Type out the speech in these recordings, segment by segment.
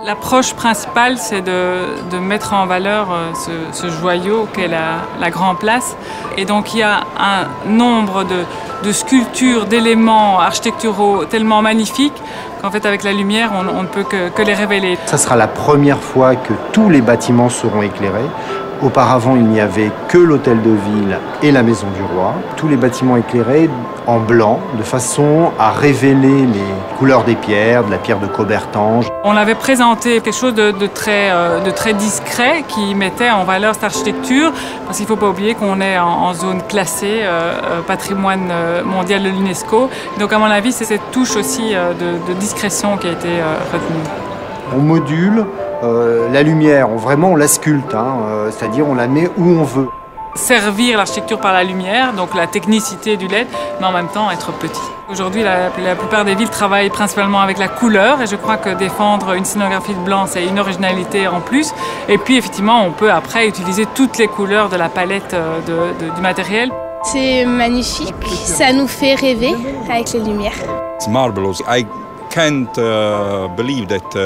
L'approche principale, c'est de mettre en valeur ce joyau qu'est la Grand Place. Et donc il y a un nombre de sculptures, d'éléments architecturaux tellement magnifiques qu'en fait avec la lumière, on ne peut que les révéler. Ça sera la première fois que tous les bâtiments seront éclairés. Auparavant, il n'y avait que l'hôtel de ville et la maison du roi. Tous les bâtiments éclairés en blanc, de façon à révéler les couleurs des pierres, de la pierre de Caubertange. On avait présenté quelque chose de très discret qui mettait en valeur cette architecture, parce qu'il ne faut pas oublier qu'on est en zone classée, patrimoine mondial de l'UNESCO. Donc à mon avis, c'est cette touche aussi de discrétion qui a été retenue. On module la lumière, on la sculpte, c'est-à-dire on la met où on veut. Servir l'architecture par la lumière, donc la technicité du LED, mais en même temps être petit. Aujourd'hui, la plupart des villes travaillent principalement avec la couleur et je crois que défendre une scénographie de blanc, c'est une originalité en plus. Et puis effectivement, on peut après utiliser toutes les couleurs de la palette du matériel. C'est magnifique, ça nous fait rêver avec les lumières. It's marvelous. I can't believe that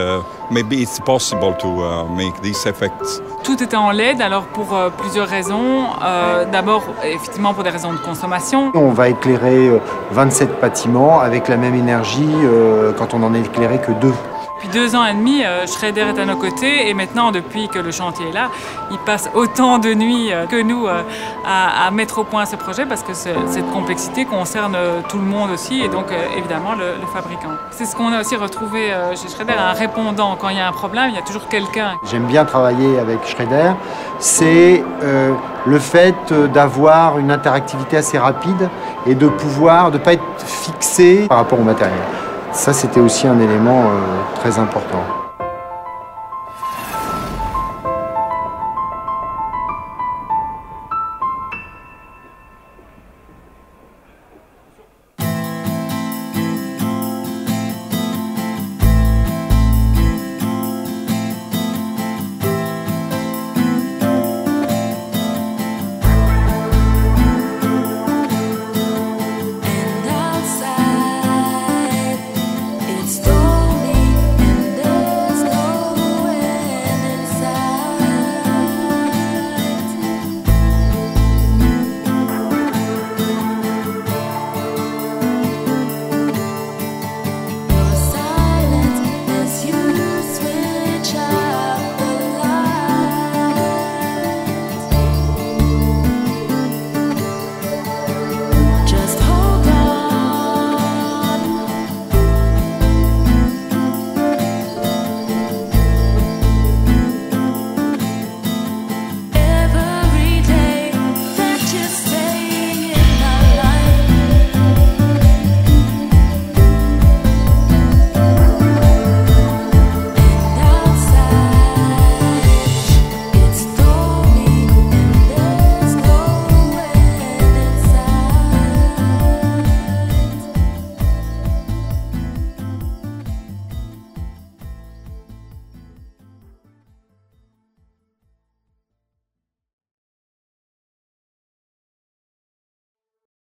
maybe it's possible to make these effects. Tout était en LED, alors pour plusieurs raisons. D'abord, effectivement, pour des raisons de consommation. On va éclairer 27 bâtiments avec la même énergie quand on n'en a éclairé que 2. Depuis 2 ans et demi, Schrader est à nos côtés et maintenant, depuis que le chantier est là, il passe autant de nuits que nous à mettre au point ce projet parce que cette complexité concerne tout le monde aussi et donc évidemment le fabricant. C'est ce qu'on a aussi retrouvé chez Schrader, un répondant. Quand il y a un problème, il y a toujours quelqu'un. J'aime bien travailler avec Schrader, c'est le fait d'avoir une interactivité assez rapide et de pouvoir ne pas être fixé par rapport au matériel. Ça, c'était aussi un élément très important.